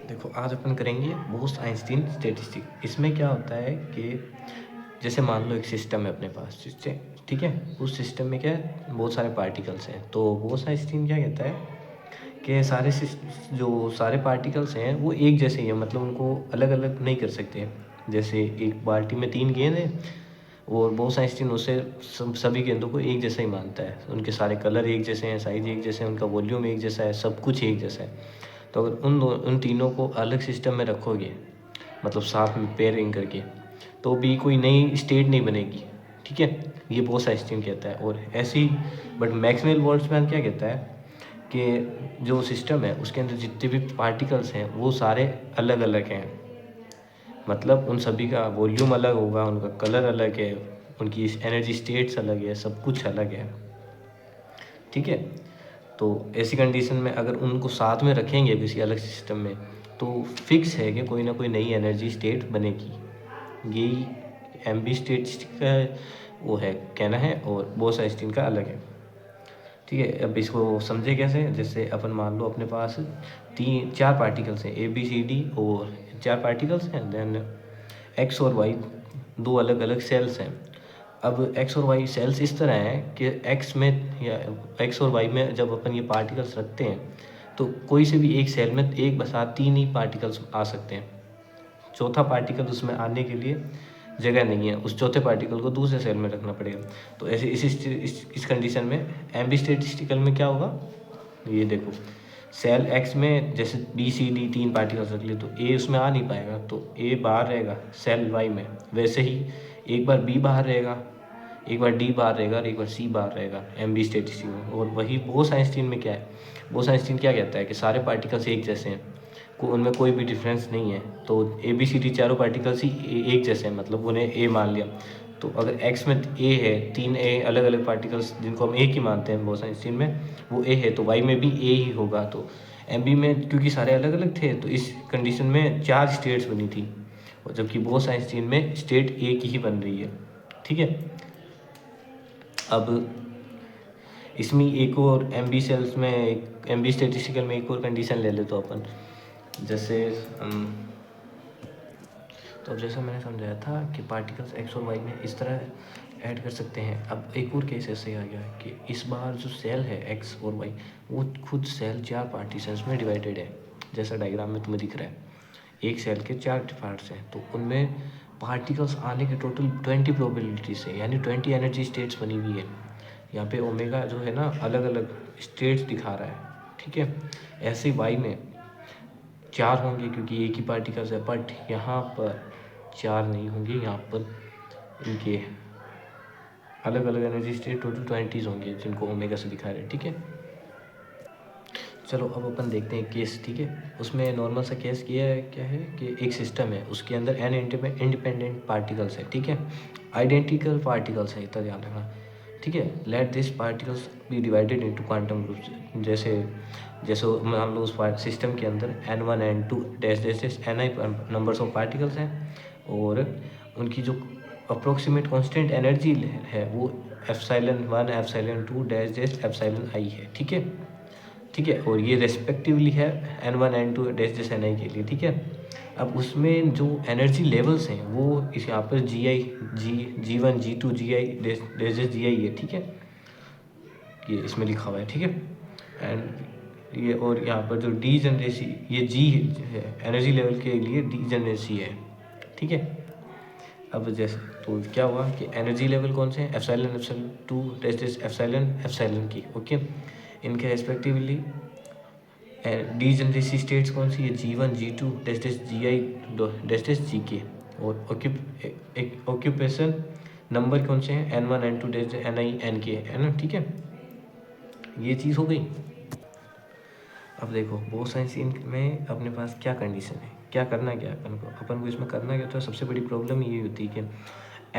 देखो आज अपन करेंगे बोस-आइंस्टीन स्टैटिस्टिक। इसमें क्या होता है कि जैसे मान लो एक सिस्टम है अपने पास, ठीक है। उस सिस्टम में क्या है, बहुत सारे पार्टिकल्स हैं। तो बोस-आइंस्टीन क्या कहता है कि जो सारे पार्टिकल्स हैं वो एक जैसे ही हैं, मतलब उनको अलग अलग नहीं कर सकते। जैसे एक बाल्टी में 3 गेंद हैं और बोस-आइंस्टीन उसे सभी गेंदों को एक जैसा ही मानता है। उनके सारे कलर एक जैसे हैं, साइज एक जैसे हैं, उनका वॉल्यूम एक जैसा है, सब कुछ एक जैसा है। तो अगर उन तीनों को अलग सिस्टम में रखोगे, मतलब साथ में पेयरिंग करके, तो भी कोई नई स्टेट नहीं बनेगी, ठीक है। ये बोस-आइंस्टीन कहता है। और ऐसे ही बट मैक्सवेल बोल्ट्जमैन क्या कहता है कि जो सिस्टम है उसके अंदर जितने भी पार्टिकल्स हैं वो सारे अलग अलग हैं, मतलब उन सभी का वॉल्यूम अलग होगा, उनका कलर अलग है, उनकी एनर्जी स्टेट्स अलग है, सब कुछ अलग है, ठीक है। तो ऐसी कंडीशन में अगर उनको साथ में रखेंगे किसी अलग सिस्टम में, तो फिक्स है कि कोई ना कोई नई एनर्जी स्टेट बनेगी। यही एम्बी स्टेटिस्टिक का वो है कहना है, और बोस-आइंस्टीन का अलग है, ठीक है। अब इसको समझे कैसे, जैसे अपन मान लो अपने पास 4 पार्टिकल्स हैं, A B C D, और 4 पार्टिकल्स हैं। देन एक्स और वाई 2 अलग अलग सेल्स हैं। अब एक्स और वाई सेल्स इस तरह हैं कि एक्स में या एक्स और वाई में जब अपन ये पार्टिकल्स रखते हैं तो कोई से भी एक सेल में एक साथ 3 ही पार्टिकल्स आ सकते हैं। चौथा पार्टिकल उसमें आने के लिए जगह नहीं है, उस चौथे पार्टिकल को दूसरे सेल में रखना पड़ेगा। तो ऐसे इस कंडीशन में एम्बी स्टैटिस्टिकल में क्या होगा, ये देखो, सेल एक्स में जैसे B C D 3 पार्टिकल्स रख लिए तो ए उसमें आ नहीं पाएगा, तो ए बाहर रहेगा सेल वाई में। वैसे ही एक बार बी बाहर रहेगा, एक बार डी बाहर रहेगा और एक बार सी बाहर रहेगा एम्बी स्टैटिस्टिक में। और वही बोस-आइंस्टीन में क्या है, बोस-आइंस्टीन क्या कहता है कि सारे पार्टिकल्स एक जैसे हैं, उनमें कोई भी डिफरेंस नहीं है। तो A B C D चारों पार्टिकल्स ही एक जैसे हैं, मतलब उन्हें ए मान लिया। तो अगर एक्स में ए है, 3 ए अलग अलग पार्टिकल्स जिनको हम एक ही मानते हैं बोस-आइंस्टीन में, वो ए है, तो वाई में भी ए ही होगा। तो एम बी में क्योंकि सारे अलग अलग थे तो इस कंडीशन में 4 स्टेट्स बनी थी, और जबकि बोस-आइंस्टीन में स्टेट एक ही बन रही है, ठीक है। अब इसमें एक और एम्बी सेल्स में, एक एम्बी स्टैटिस्टिकल में एक और कंडीशन ले ले तो अपन, जैसे तो अब जैसा मैंने समझाया था कि पार्टिकल्स एक्स और वाई में इस तरह ऐड कर सकते हैं। अब एक और केस ऐसे आ गया कि इस बार जो सेल है एक्स और वाई, वो खुद सेल 4 पार्टीशंस में डिवाइडेड है, जैसा डायग्राम में तुम्हें दिख रहा है। एक सेल के 4 पार्ट्स हैं, तो उनमें पार्टिकल्स आने के टोटल 20 प्रोबेबिलिटीज़ है, यानी 20 एनर्जी स्टेट्स बनी हुई है। यहाँ पे ओमेगा जो है ना अलग अलग स्टेट्स दिखा रहा है, ठीक है। ऐसे ही वाई में 4 होंगे क्योंकि एक ही पार्टिकल्स है, बट यहाँ पर 4 नहीं होंगे, यहाँ पर इनके अलग अलग एनर्जी स्टेट टोटल 20 होंगे जिनको ओमेगा से दिखा रहे हैं, ठीक है। चलो अब अपन देखते हैं केस, ठीक है। उसमें नॉर्मल सा केस किया है, क्या है कि एक सिस्टम है, उसके अंदर n इंडिपेंडेंट पार्टिकल्स है, ठीक है। आइडेंटिकल पार्टिकल्स है, इतना ध्यान रखना, ठीक है। Let this particles be divided into quantum groups. जैसे जैसे मान लो उस सिस्टम के अंदर n1 n2 dash dash dash ni numbers of particles हैं, और उनकी जो अप्रोक्सीमेट कांस्टेंट एनर्जी है वो ε1 ε2 डैश डैश εi है, ठीक है, ठीक है। और ये रेस्पेक्टिवली है n1 n2 dash dash ni के लिए, ठीक है। अब उसमें जो एनर्जी लेवल्स हैं वो इस यहाँ पर G1 G2 Gi dash dash Gi है, ठीक है, ये इसमें लिखा हुआ है, ठीक है। एंड ये और यहाँ पर जो डी जनरेसी, ये जी है एनर्जी लेवल के लिए डी जनरेसी है, ठीक है। अब जैसे तो क्या हुआ कि एनर्जी लेवल कौन से हैं, ε2 डैश डैश एप्सिलॉन की, ओके। इनके रेस्पेक्टिवली डी जनरेसी स्टेट्स कौन सी है, G1 G2 dash dash Gi dash dash Gk। और ऑक्यूपेशन नंबर कौन से हैं, n1 n2 dash ni nk है ना, ठीक है। ये चीज़ हो गई। अब देखो बोस-आइंस्टीन में अपने पास क्या कंडीशन है, क्या करना, क्या अपन को इसमें करना क्या, तो सबसे बड़ी प्रॉब्लम ये होती है कि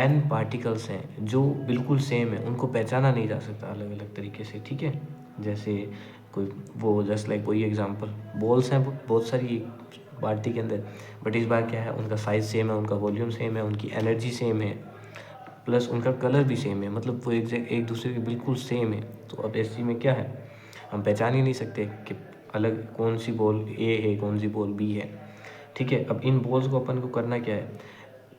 n पार्टिकल्स हैं जो बिल्कुल सेम है, उनको पहचाना नहीं जा सकता अलग अलग तरीके से, ठीक है। जैसे कोई वो जस्ट लाइक कोई एग्जांपल, बॉल्स हैं बहुत सारी बाल्टी के अंदर, बट इस बार क्या है, उनका साइज़ सेम है, उनका वॉल्यूम सेम है, उनकी एनर्जी सेम है, प्लस उनका कलर भी सेम है, मतलब वो एक दूसरे के बिल्कुल सेम है। तो अब ऐसी में क्या है, हम पहचान ही नहीं सकते कि अलग कौन सी बॉल ए है, कौन सी बॉल बी है, ठीक है। अब इन बॉल्स को अपन को करना क्या है,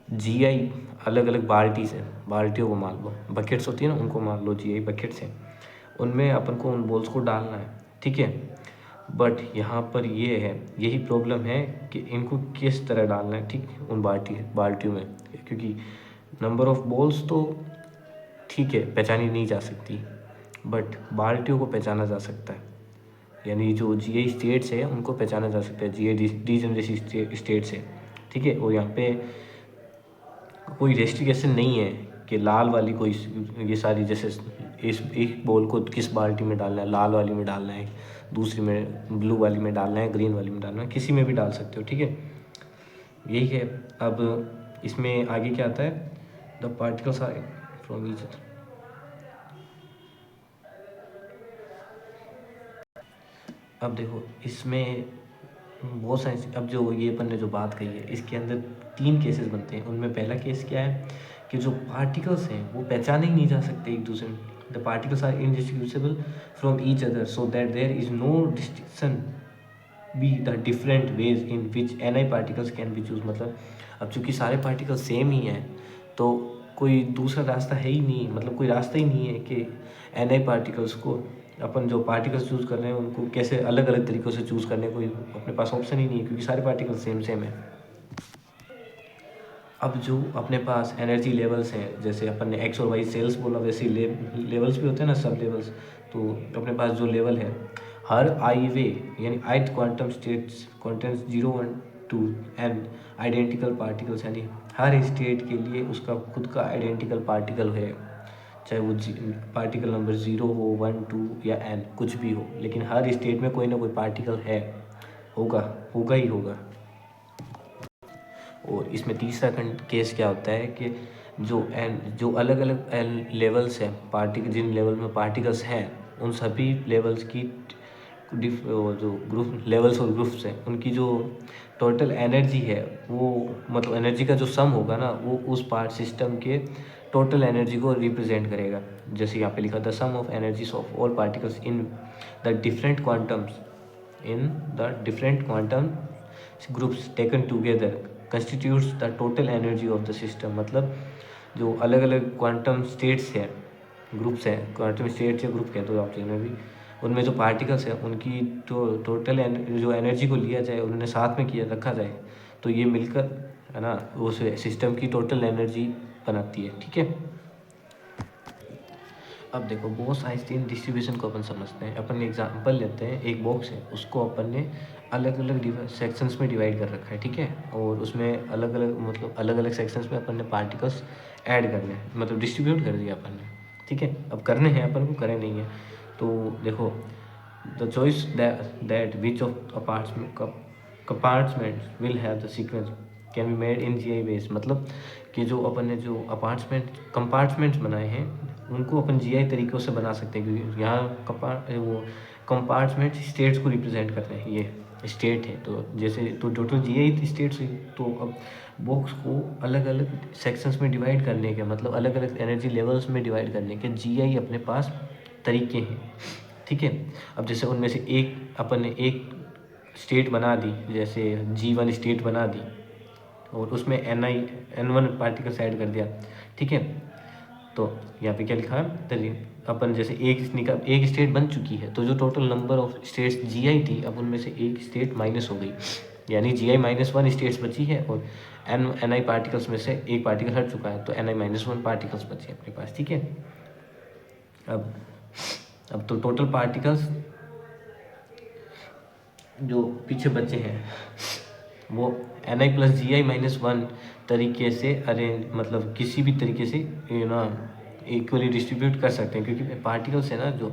जीआई अलग अलग बाल्टीज हैं, बाल्टियों को मान लो, बकेट्स होती है ना, उनको मान लो जीआई बकेट्स हैं, उनमें अपन को उन बॉल्स को डालना है, ठीक है। बट यहाँ पर ये है, यही प्रॉब्लम है कि इनको किस तरह डालना है, ठीक, उन बाल्टियों में, क्योंकि नंबर ऑफ बॉल्स तो ठीक है पहचानी नहीं जा सकती, बट बाल्टियों को पहचाना जा सकता है, यानी जो जीआई स्टेट्स है उनको पहचाना जा सकता है, जीआई डीजनरेसी स्टेट्स है, ठीक है। और यहाँ पे कोई रेस्ट्रिक्शन नहीं है कि लाल वाली कोई, ये सारी जैसे इस एक बॉल को किस बाल्टी में डालना है, लाल वाली में डालना है, दूसरी में ब्लू वाली में डालना है, ग्रीन वाली में डालना है, किसी में भी डाल सकते हो, ठीक है। यही है। अब इसमें आगे क्या आता है, the particles are from each other. अब देखो इसमें बहुत सारे, अब जो ये अपन ने जो बात कही है इसके अंदर 3 केसेस बनते हैं। उनमें पहला केस क्या है कि जो पार्टिकल्स हैं वो पहचाने ही नहीं जा सकते एक दूसरे में, the particles are indistinguishable from each other so that there is no distinction be the different ways in which N particles can be choose. मतलब अब चूँकि सारे पार्टिकल सेम ही हैं तो कोई दूसरा रास्ता है ही नहीं, मतलब कोई रास्ता ही नहीं है कि एन पार्टिकल्स को, अपन जो पार्टिकल्स चूज़ कर रहे हैं उनको कैसे अलग अलग तरीक़ों से चूज़ करने, कोई अपने पास ऑप्शन ही नहीं है, क्योंकि सारे पार्टिकल सेम है। अब जो अपने पास एनर्जी लेवल्स हैं, जैसे अपन ने एक्स और वाई सेल्स बोला, वैसे लेवल्स भी होते हैं ना, सब लेवल्स। तो अपने पास जो लेवल है, हर आई वे यानी ith quantum states contents 0 1 2 and identical particles, यानी हर स्टेट के लिए उसका खुद का आइडेंटिकल पार्टिकल है, चाहे वो पार्टिकल नंबर 0 हो, 1 2 या n कुछ भी हो, लेकिन हर स्टेट में कोई ना कोई पार्टिकल है, होगा ही होगा। और इसमें तीसरा केस क्या होता है कि जो अलग अलग लेवल्स हैं, जिन लेवल में पार्टिकल्स हैं, उन सभी लेवल्स की जो ग्रुप लेवल्स और ग्रुप्स हैं, उनकी जो टोटल एनर्जी है वो, मतलब एनर्जी का जो सम होगा ना, वो उस पार्ट सिस्टम के टोटल एनर्जी को रिप्रेजेंट करेगा। जैसे यहाँ पे लिखा, the sum of energies of all particles in the different quantum groups taken together constitutes the total energy of the system. मतलब जो अलग अलग क्वांटम स्टेट्स हैं, ग्रुप्स हैं, क्वांटम स्टेट्स या ग्रुप कहते हो आप जिनमें भी, उनमें जो पार्टिकल्स हैं उनकी तो टोटल जो एनर्जी को लिया जाए, उन्होंने साथ में किया रखा जाए, तो ये मिलकर है ना उस सिस्टम की टोटल एनर्जी बनाती है, ठीक है। अब देखो बोस-आइंस्टीन डिस्ट्रीब्यूशन को अपन समझते हैं। अपन एग्जांपल लेते हैं, एक बॉक्स है, उसको अपन ने अलग अलग सेक्शंस में डिवाइड कर रखा है, ठीक है। और उसमें अलग अलग, मतलब अलग अलग सेक्शंस में अपन ने पार्टिकल्स ऐड करने हैं, मतलब डिस्ट्रीब्यूट कर दिया अपन ने, ठीक है। अब करने हैं अपन को, करे नहीं है, तो देखो the choice that which of compartments will have the sequence can be made in GI base. मतलब कि जो अपन ने जो कंपार्टमेंट्स बनाए हैं उनको अपन जीआई तरीक़ों से बना सकते हैं, क्योंकि यहाँ वो कंपार्टमेंट स्टेट्स को रिप्रेजेंट करते हैं, ये स्टेट है, तो जैसे तो टोटल जीआई स्टेट्स, तो अब बॉक्स को अलग अलग सेक्शंस में डिवाइड करने के, मतलब अलग अलग एनर्जी लेवल्स में डिवाइड करने के जीआई अपने पास तरीके हैं, ठीक है। अब जैसे उनमें से एक अपन ने एक स्टेट बना दी, जैसे G1 स्टेट बना दी, और उसमें N1 पार्टिकल्स ऐड कर दिया, ठीक है। तो यहाँ पे क्या लिखा है, अपन जैसे एक स्टेट बन चुकी है, तो जो total number of states GI थी, अब उनमें से एक स्टेट माइनस हो गई, यानी जीआई -1 स्टेट्स बची है, और एन आई पार्टिकल्स में से एक पार्टिकल हट चुका है, तो Ni-1 पार्टिकल्स बचे हैं अपने पास, ठीक है। अब तो टोटल पार्टिकल्स जो पीछे बचे हैं वो Ni+Gi-1 तरीके से अरेंज, मतलब किसी भी तरीके से इक्वली डिस्ट्रीब्यूट कर सकते हैं, क्योंकि पार्टिकल्स है ना जो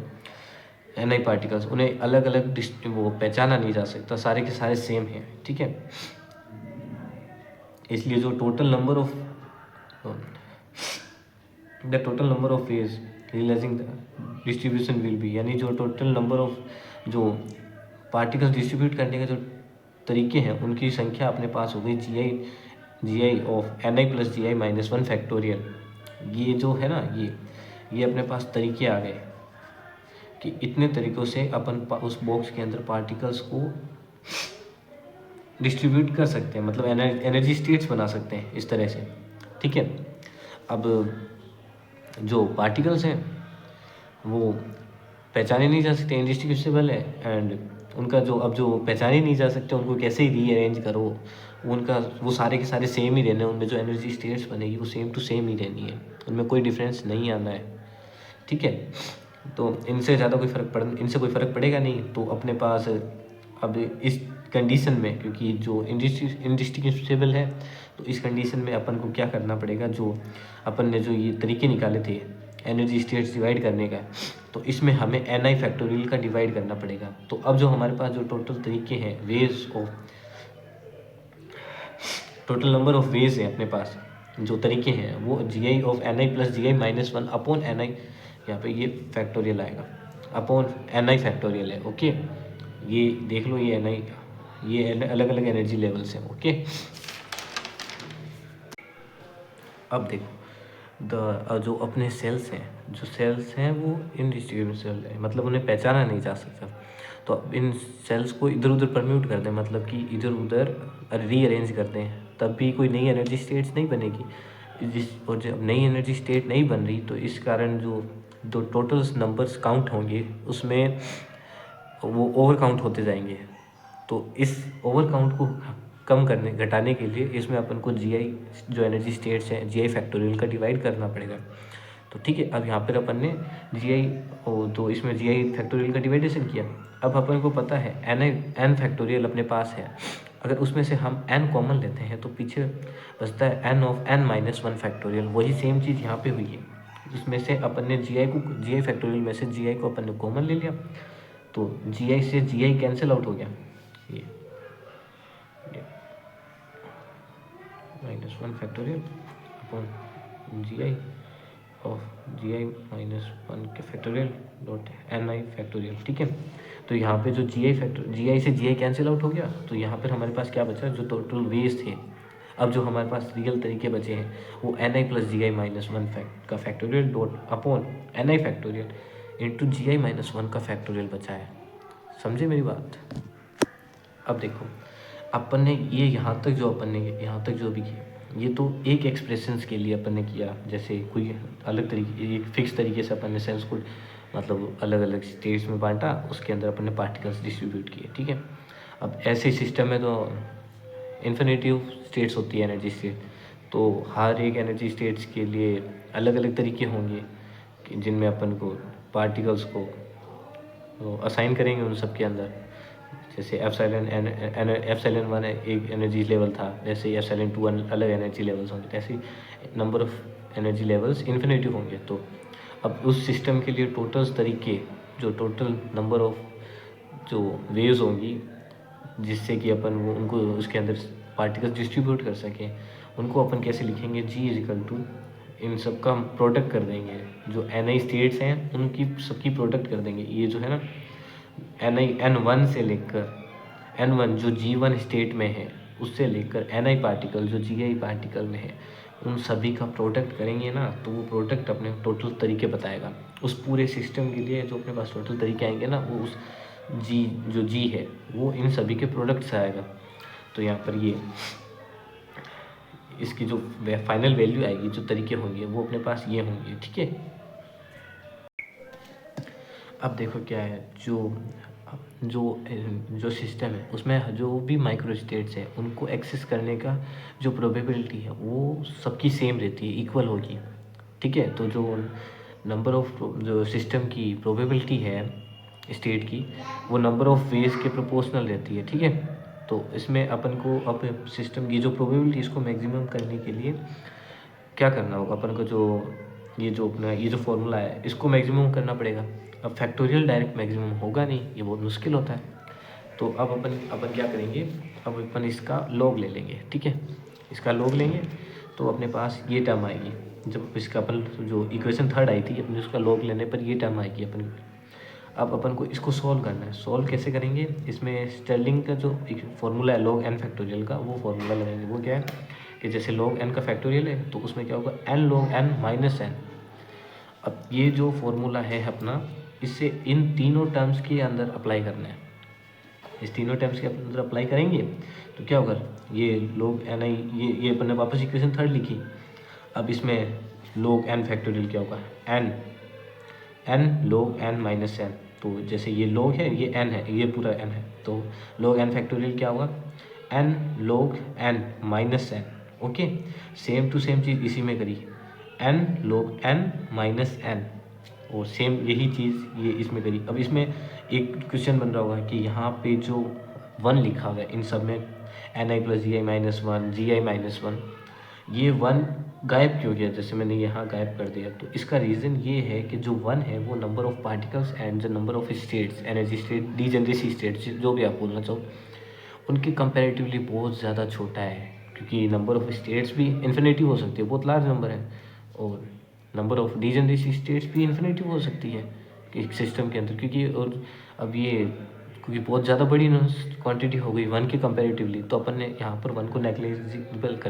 Ni पार्टिकल्स, उन्हें अलग अलग वो पहचाना नहीं जा सकता, सारे के सारे सेम हैं, ठीक है। इसलिए जो total number of phase realizing the distribution will be, यानी जो टोटल नंबर ऑफ जो पार्टिकल्स डिस्ट्रीब्यूट करने के जो तरीके हैं उनकी संख्या अपने पास हो गई जी आई ऑफ Ni+Gi-1 फैक्टोरियल। ये जो है ना, ये अपने पास तरीके आ गए, कि इतने तरीक़ों से अपन उस बॉक्स के अंदर पार्टिकल्स को डिस्ट्रीब्यूट कर सकते हैं, मतलब एनर्जी स्टेट्स बना सकते हैं इस तरह से, ठीक है। अब जो पार्टिकल्स हैं वो पहचाने नहीं जा सकते, इंडिस्टिंग्विशेबल है, एंड उनका जो पहचाने नहीं जा सकते उनको कैसे ही रीअरेंज करो, उनका वो सारे के सारे सेम ही रहने हैं, उनमें जो एनर्जी स्टेट्स बनेगी वो सेम टू सेम ही रहनी है, उनमें कोई डिफरेंस नहीं आना है, ठीक है। तो इनसे कोई फ़र्क पड़ेगा नहीं। तो अपने पास अब इस कंडीशन में, क्योंकि जो इंडिस्टिंग्विशेबल है, तो इस कंडीशन में अपन को क्या करना पड़ेगा, जो अपन ने जो ये तरीके निकाले थे एनर्जी स्टेट्स डिवाइड करने का, तो इसमें हमें ni फैक्टोरियल का डिवाइड करना पड़ेगा। तो अब जो हमारे पास जो टोटल नंबर ऑफ वेज है अपने पास, जो तरीके हैं, वो gi of ni plus gi minus 1 upon ni, यहाँ पे ये फैक्टोरियल आएगा, अपॉन ni फैक्टोरियल है, ओके। ये देख लो, ये ni, ये अलग अलग एनर्जी लेवल्स हैं, ओके। अब देखो जो अपने सेल्स हैं वो इनडिस्ट्रीब्यूटेबल है, मतलब उन्हें पहचाना नहीं जा सकता। तो अब इन सेल्स को इधर उधर परम्यूट कर दें, मतलब कि इधर उधर रीअरेंज करते हैं, तब भी कोई नई एनर्जी स्टेट्स नहीं बनेगी। और जब नई एनर्जी स्टेट नहीं बन रही, तो इस कारण जो टोटल नंबर्स काउंट होंगे उसमें वो ओवर काउंट होते जाएंगे। तो इस ओवर काउंट को घटाने के लिए इसमें अपन को gi जो एनर्जी स्टेट्स हैं gi फैक्टोरियल का डिवाइड करना पड़ेगा। तो ठीक है, अब यहाँ पर अपन ने तो इसमें gi फैक्टोरियल का डिवाइडेशन किया। अब अपन को पता है n फैक्टोरियल अपने पास है, अगर उसमें से हम n कॉमन लेते हैं तो पीछे बचता है n of n minus 1 factorial. वही सेम चीज़ यहाँ पे हुई है, इसमें से अपन ने gi फैक्टोरियल में से gi को अपन ने कॉमन ले लिया, तो gi से gi कैंसिल आउट हो गया, ये minus 1 factorial upon gi of gi minus 1 के फैक्टोरियल डॉट ni फैक्टोरियल, ठीक है। तो यहाँ पे जो gi से gi कैंसिल आउट हो गया, तो यहाँ पर हमारे पास क्या बचा, जो टोटल वेज थे। अब जो हमारे पास रियल तरीके बचे हैं वो ni प्लस gi माइनस 1 का factorial dot upon ni factorial into gi minus 1 का फैक्टोरियल बचा है। समझे मेरी बात? अब देखो, अपन ने ये यहाँ तक जो भी किया, ये तो एक एक्सप्रेशंस के लिए अपन ने किया, जैसे कोई अलग तरीके, एक फिक्स तरीके से अपन ने सेल्स को मतलब अलग अलग स्टेट्स में बांटा, उसके अंदर अपन ने पार्टिकल्स डिस्ट्रीब्यूट किए, ठीक है। अब ऐसे सिस्टम में तो इन्फिनिटिव स्टेट्स होती है एनर्जी स्टेट, तो हर एक एनर्जी स्टेट्स के लिए अलग अलग तरीके होंगे जिनमें अपन को पार्टिकल्स को असाइन करेंगे उन सब के अंदर। जैसे एप्सिलॉन 1 एक एनर्जी लेवल था, जैसे एप्सिलॉन 2 अलग एनर्जी लेवल्स होंगे, ऐसे number of energy levels infinitive होंगे। तो अब उस सिस्टम के लिए टोटल नंबर ऑफ जो वेव्स होंगी, जिससे कि अपन उनको उसके अंदर पार्टिकल्स डिस्ट्रीब्यूट कर सकें, उनको अपन कैसे लिखेंगे, g इजिकल टू इन सब का हम प्रोडक्ट कर देंगे, जो ni स्टेट्स हैं उनकी सबकी प्रोडक्ट कर देंगे। ये जो है ना n1 से लेकर n1 जो g1 स्टेट में है, उससे लेकर ni पार्टिकल जो gi पार्टिकल में है, उन सभी का प्रोडक्ट करेंगे ना, तो वो प्रोडक्ट अपने टोटल तरीके बताएगा। उस पूरे सिस्टम के लिए जो अपने पास टोटल तरीके आएंगे ना, वो उस g है वो इन सभी के प्रोडक्ट से आएगा। तो यहाँ पर ये इसकी जो फाइनल वैल्यू आएगी, जो तरीके होंगे वो अपने पास ये होंगे, ठीक है। अब देखो क्या है, जो सिस्टम है उसमें जो भी माइक्रो स्टेट्स है उनको एक्सेस करने का जो प्रोबेबिलिटी है वो सबकी सेम रहती है, इक्वल होगी, ठीक है। तो जो नंबर ऑफ जो सिस्टम की प्रोबेबिलिटी है स्टेट की, वो नंबर ऑफ वेज के प्रोपोर्शनल रहती है, ठीक है। तो इसमें अपन को अब सिस्टम की जो प्रोबेबिलिटी इसको मैक्सिमम करने के लिए क्या करना होगा, अपन को जो फॉर्मूला है इसको मैक्सिमम करना पड़ेगा। अब फैक्टोरियल डायरेक्ट मैक्सिमम होगा नहीं, ये बहुत मुश्किल होता है। तो अब अपन क्या करेंगे, अब अपन इसका लॉग ले लेंगे, ठीक है। इसका लॉग लेंगे तो अपने पास ये टर्म आएगी, जब इसका अपन जो इक्वेशन थर्ड आई थी, अपने उसका लॉग लेने पर ये टर्म आएगी अपन। अब अपन को इसको सॉल्व करना है। सॉल्व कैसे करेंगे, इसमें स्टर्लिंग का जो एक फॉर्मूला है log n फैक्टोरियल का, वो फॉर्मूला लगाएंगे। वो क्या है कि जैसे log n का फैक्टोरियल है, तो उसमें क्या होगा n log n minus n। अब ये जो फॉर्मूला है अपना, इससे इन तीनों टर्म्स के अंदर अप्लाई करना है। इस तीनों टर्म्स के अंदर अप्लाई करेंगे तो क्या होगा, ये log ni, ये अपन ने वापस इक्वेशन थर्ड लिखी। अब इसमें log n फैक्टोरियल क्या होगा, n log n minus n। तो जैसे ये log है, ये n है, ये पूरा n है, तो log n फैक्टोरियल क्या होगा, n log n minus n। Okay, same to same चीज़ इसी में करी, n log n minus n, और सेम यही चीज़ ये इसमें करी। अब इसमें एक क्वेश्चन बन रहा होगा कि यहाँ पे जो 1 लिखा हुआ है इन सब में, N I plus G I minus one, ji I minus one, ये 1 गायब क्यों गया, जैसे मैंने यहाँ गायब कर दिया। तो इसका रीज़न ये है कि जो 1 है वो number of particles and the number of states, energy state, degeneracy states, जो भी आप बोलना चाहो, उनके कंपैरेटिवली बहुत ज़्यादा छोटा है। क्योंकि नंबर ऑफ स्टेट्स भी इन्फिनिटी हो सकती है, बहुत लार्ज नंबर है, और नंबर ऑफ डीजेनरेसी स्टेट्स भी इन्फिनिटी हो सकती है एक सिस्टम के अंदर। क्योंकि और अब ये क्योंकि बहुत ज़्यादा बड़ी क्वांटिटी हो गई 1 के कंपैरेटिवली, तो अपन ने यहाँ पर 1 को नेग्लेक्ट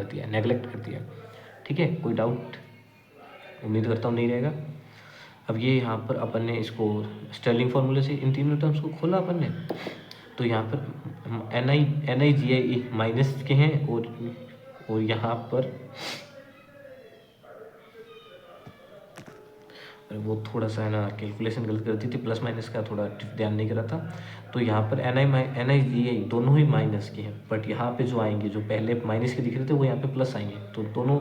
कर दिया। ठीक है, कोई डाउट उम्मीद करता हूँ नहीं रहेगा। अब ये यहाँ पर अपन ने इसको स्टर्लिंग फार्मूले से इन तीनों टर्म्स को खोला अपन ने, तो यहाँ पर N I ji I minus के हैं, और यहाँ पर वो थोड़ा सा है ना कैलकुलेशन गलत करती थी, प्लस माइनस का थोड़ा ध्यान नहीं करा था। तो यहाँ पर एन आई जी आई दोनों ही माइनस के हैं, बट यहाँ पे जो आएंगे, जो पहले माइनस के दिख रहे थे वो यहाँ पे प्लस आएंगे, तो दोनों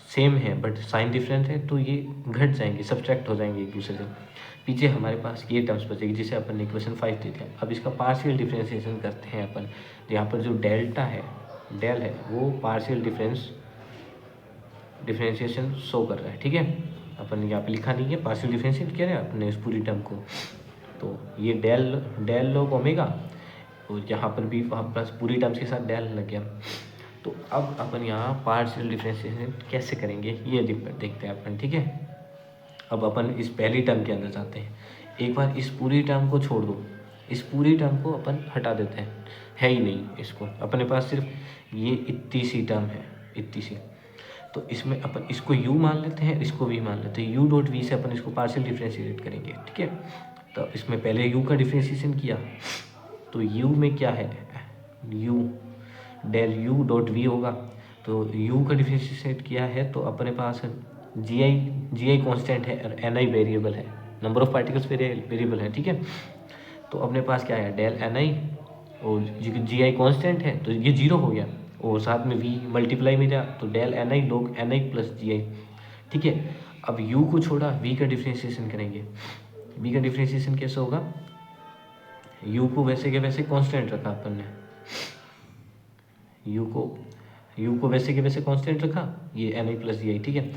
सेम है बट साइन डिफरेंट है, तो ये घट जाएंगे, सब्सट्रैक्ट हो जाएंगे एक दूसरे से। पीछे हमारे पास ये टर्म्स बचेगी जिसे अपन ने इक्वेशन 5 दे दिया। अब इसका पार्शियल डिफ्रेंशिएशन करते हैं अपन। यहाँ पर जो डेल्टा है, डेल है, वो पार्शियल डिफ्रेंशिएशन शो कर रहा है। ठीक है, अपन यहाँ पे लिखा नहीं है, पार्शियल डिफरेंशिएट किया है अपने इस पूरी टर्म को। तो ये डेल लॉग ओमेगा, और यहाँ पर भी वहाँ प्लस पूरी टर्म्स के साथ डेल लग गया। तो अब अपन यहाँ पार्शियल डिफरेंशिएशन कैसे करेंगे ये देखते हैं अपन। ठीक है, अब अपन इस पहली टर्म के अंदर जाते हैं। एक बार इस पूरी टर्म को छोड़ दो, इस पूरी टर्म को अपन हटा देते हैं, है ही नहीं इसको, अपने पास सिर्फ ये इतनी सी टर्म है, इतनी सी। तो इसमें अपन इसको u मान लेते हैं, इसको v मान लेते हैं। u डॉट वी से अपन इसको पार्शियल डिफ्रेंशिएट करेंगे। ठीक है, तो इसमें पहले u का डिफ्रेंशिएशन किया, तो u में क्या है, u del u dot V होगा। तो u का डिफ्रेंशिएट किया है, तो अपने पास जी आई कॉन्स्टेंट है और एन आई वेरिएबल है, नंबर ऑफ पार्टिकल्स वेरिएबल है। ठीक है, तो अपने पास क्या है, डेल एन आई, और जी आई कॉन्स्टेंट है तो ये 0 हो गया, और साथ में v मल्टीप्लाई में था, तो del N I log N I plus G I. ठीक है, अब u को छोड़ा, v का डिफ्रेंशिएशन करेंगे। v का डिफ्रेंशिएशन कैसे होगा, u को वैसे के वैसे कांस्टेंट रखा अपन ने, u को वैसे के वैसे कांस्टेंट रखा, ये N I plus G I. ठीक है,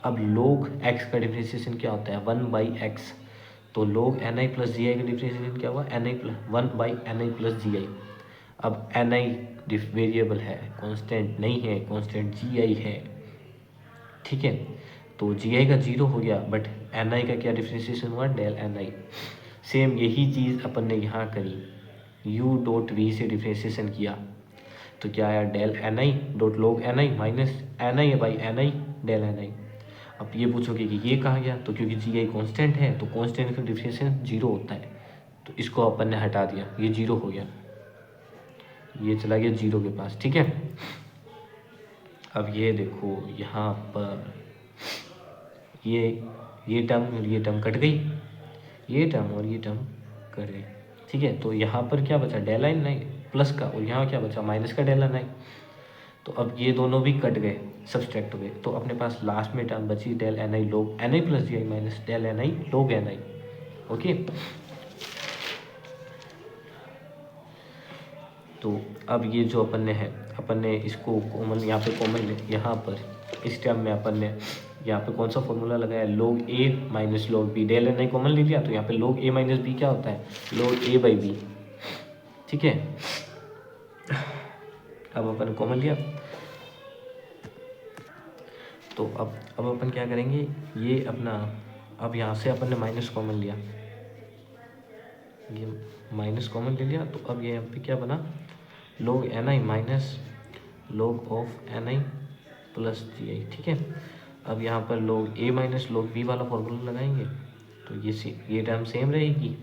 अब log x का डिफ्रेंशिएशन क्या होता है, 1/x, तो log N I plus G आई का डिफ्रेंशिएशन क्या हुआ, N I plus 1/ni plus G आई। अब एन आई वेरिएबल है, कांस्टेंट नहीं है, कांस्टेंट जी आई है। ठीक है, तो जी आई का 0 हो गया, बट एन आई का क्या डिफ्रेंशिएशन हुआ, डेल एन आई। सेम यही चीज़ अपन ने यहाँ करी, u डॉट वी से डिफ्रेंशिएशन किया, तो क्या आया, del N I dot log N I minus N I by N I del N I. अब ये पूछोगे कि ये कहाँ गया, तो क्योंकि जी आई कॉन्स्टेंट है, तो कॉन्स्टेंट का डिफ्रेंशिएशन 0 होता है, तो इसको अपन ने हटा दिया, ये 0 हो गया, ये चला गया 0 के पास। ठीक है, अब ये देखो यहाँ पर ये टर्म कट गई, ये टर्म और ये टर्म कट गई। ठीक है, तो यहाँ पर क्या बचा, डेल एन आई प्लस का, और यहाँ क्या बचा, माइनस का डेल एन आई। तो अब ये दोनों भी कट गए, सब्सट्रैक्ट हो गए, तो अपने पास लास्ट में टर्म बची del N I log N I plus G I minus del N I log N I. Okay, तो अब ये जो अपन ने इसको कॉमन, यहाँ पे कॉमन ले, यहाँ पर इस टर्म में अपन ने यहाँ पे कौन सा फॉर्मूला लगाया, log a minus log b, del N I common ले लिया, तो यहाँ पे log a माइनस b क्या होता है, log a बाई b। ठीक है, अब अपन कॉमन लिया, तो अब अपन क्या करेंगे, ये अपना, अब यहाँ से अपन ने माइनस कॉमन लिया, ये माइनस कॉमन ले लिया, तो अब ये यहाँ पे क्या बना, log N I minus log of N I plus G I. ठीक है, अब यहाँ पर log a minus log b वाला फॉर्मूला लगाएंगे, तो ये टर्म सेम रहेगी,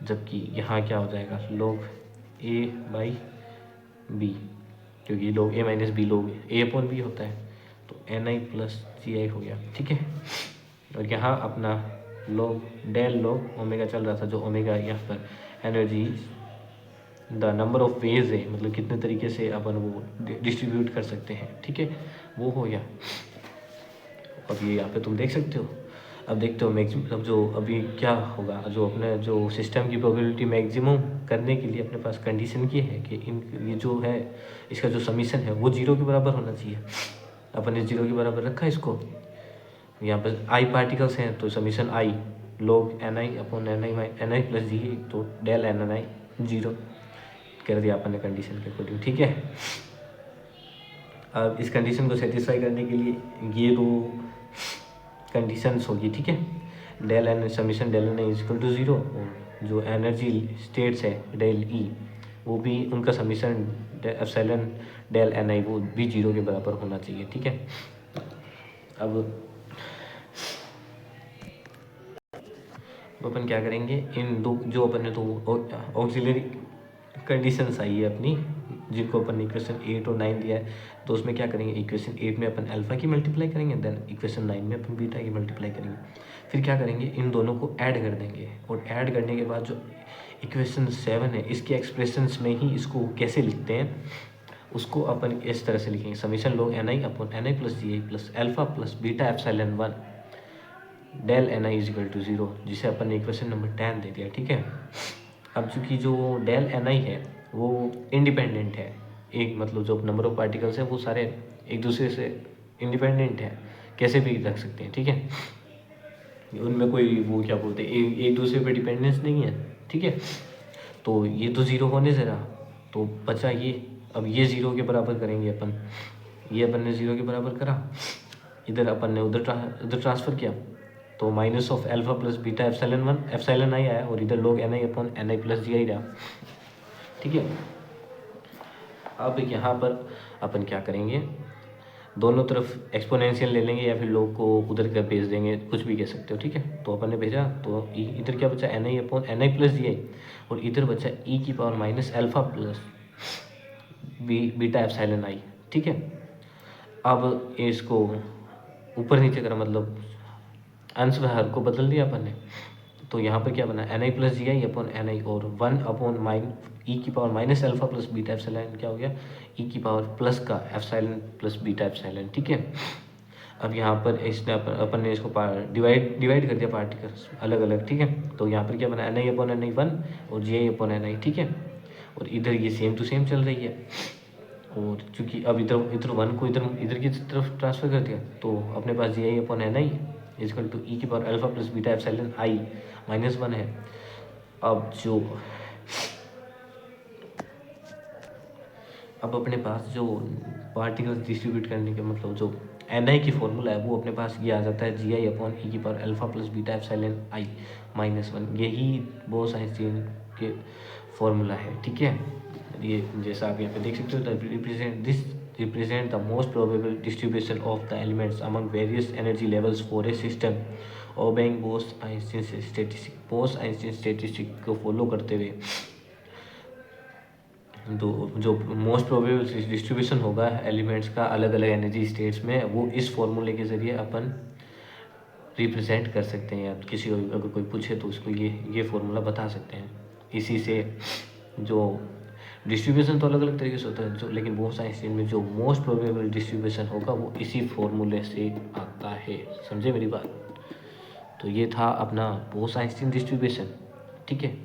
जबकि यहाँ क्या हो जाएगा log a बाई बी, क्योंकि log a minus B log a upon B होता है, तो ni प्लस जी आई हो गया, ठीक है। और यहाँ अपना डेल लॉग ओमेगा चल रहा था, जो ओमेगा यहाँ पर energy the number of ways है, मतलब कितने तरीके से अपन वो डिस्ट्रीब्यूट कर सकते हैं, ठीक है, वो हो गया। अब ये यहाँ पे तुम देख सकते हो। अब देखते हो मैक्सिमम जो अभी क्या होगा, जो अपने जो सिस्टम की प्रोबेबिलिटी मैक्सिमम करने के लिए अपने पास कंडीशन ये है कि ये जो है इसका जो समीशन है वो 0 के बराबर होना चाहिए। अपन ने 0 के बराबर रखा है इसको, यहाँ पर आई पार्टिकल्स हैं तो summation I log ni upon ni plus G, तो डेल ni 0 कर दिया अपन ने कंडीशन के अकॉर्डिंग, ठीक है। अब इस कंडीशन को सेटिस्फाई करने के लिए ये दो कंडीशंस होगी, ठीक है। Del N summation del N is equal to 0, और जो एनर्जी स्टेट्स है डेल ई वो भी उनका summation epsilon del N I वो भी 0 के बराबर होना चाहिए, ठीक है। अब अपन क्या करेंगे, इन दो जो अपन ने दो ऑक्सिलरी कंडीशंस आई है अपनी, जिनको अपन ने इक्वेशन 8 और 9 दिया है, तो उसमें क्या करेंगे, इक्वेशन 8 में अपन अल्फा की मल्टीप्लाई करेंगे, देन इक्वेशन 9 में अपन बीटा की मल्टीप्लाई करेंगे। फिर क्या करेंगे, इन दोनों को ऐड कर देंगे, और ऐड करने के बाद जो इक्वेशन 7 है इसके एक्सप्रेशंस में ही इसको कैसे लिखते हैं उसको अपन इस तरह से लिखेंगे, summation log ni upon ni plus G I plus alpha plus beta epsilon 1 del ni is equal to 0, जिसे अपन ने इक्वेशन नंबर 10 दे दिया, ठीक है। अब चूँकि जो डेल ni है वो इंडिपेंडेंट है, एक मतलब जो नंबर ऑफ पार्टिकल्स है वो सारे एक दूसरे से इंडिपेंडेंट है, कैसे भी रख सकते हैं, ठीक है, उनमें कोई वो क्या बोलते हैं एक दूसरे पे डिपेंडेंस नहीं है, ठीक है। तो ये तो 0 होने से रहा, तो बचा ये, अब ये 0 के बराबर करेंगे अपन, ये अपन ने 0 के बराबर करा, इधर अपन ने उधर ट्रांसफ़र किया, तो minus of alpha plus beta epsilon 1 epsilon I आया, और इधर log ni upon ni plus G I रहा, ठीक है। अब यहाँ पर अपन क्या करेंगे, दोनों तरफ एक्सपोनेंशियल ले लेंगे या फिर लोग को उधर का भेज देंगे, कुछ भी कह सकते हो, ठीक है। तो अपन ने भेजा, तो इधर क्या बचा ni upon ni plus G I, और इधर बचा e की power minus alpha plus beta epsilon I, ठीक है। अब इसको ऊपर नीचे करा, मतलब अंश में हर को बदल दिया अपन ने, तो यहाँ पर क्या बना ni plus G I upon ni, और 1 अपॉन ई की power minus alpha plus beta epsilon क्या हो गया, ई की पावर प्लस का एप्सिलॉन प्लस बीटा एप्सिलॉन, ठीक है। अब यहाँ पर इसने अपन ने इसको डिवाइड कर दिया पार्टिकल्स अलग अलग, ठीक है। तो यहाँ पर क्या बना ni अपॉन ni 1 और जी आई अपॉन ni, ठीक है। और इधर ये सेम टू सेम चल रही है, और चूँकि अब इधर 1 को इधर की तरफ ट्रांसफ़र कर दिया, तो अपने पास G I upon ni equal to E की power alpha plus beta epsilon I minus 1 है। अब अपने पास जो पार्टिकल्स डिस्ट्रीब्यूट करने के मतलब जो ni की फॉर्मूला है वो अपने पास ये आ जाता है जी आई अपॉन ई की power alpha plus beta epsilon I minus 1, यही बोस-आइंस्टीन के फॉर्मूला है, ठीक है। ये जैसा आप यहाँ पे देख सकते हो, represent the most probable distribution of the elements among various energy levels for a system obeying Bose-Einstein statistic। Bose-Einstein statistic को फॉलो करते हुए तो जो मोस्ट प्रोबेबल डिस्ट्रीब्यूशन होगा एलिमेंट्स का अलग अलग एनर्जी स्टेट्स में, वो इस फॉर्मूले के ज़रिए अपन रिप्रेजेंट कर सकते हैं, या किसी अगर कोई पूछे तो उसको ये फॉर्मूला बता सकते हैं। इसी से जो डिस्ट्रीब्यूशन तो अलग अलग तरीके से होता है, जो लेकिन बोस-आइंस्टीन में जो मोस्ट प्रोबेबल डिस्ट्रीब्यूशन होगा वो इसी फॉर्मूले से आता है, समझे मेरी बात। तो ये था अपना बोस-आइंस्टीन डिस्ट्रीब्यूशन, ठीक है।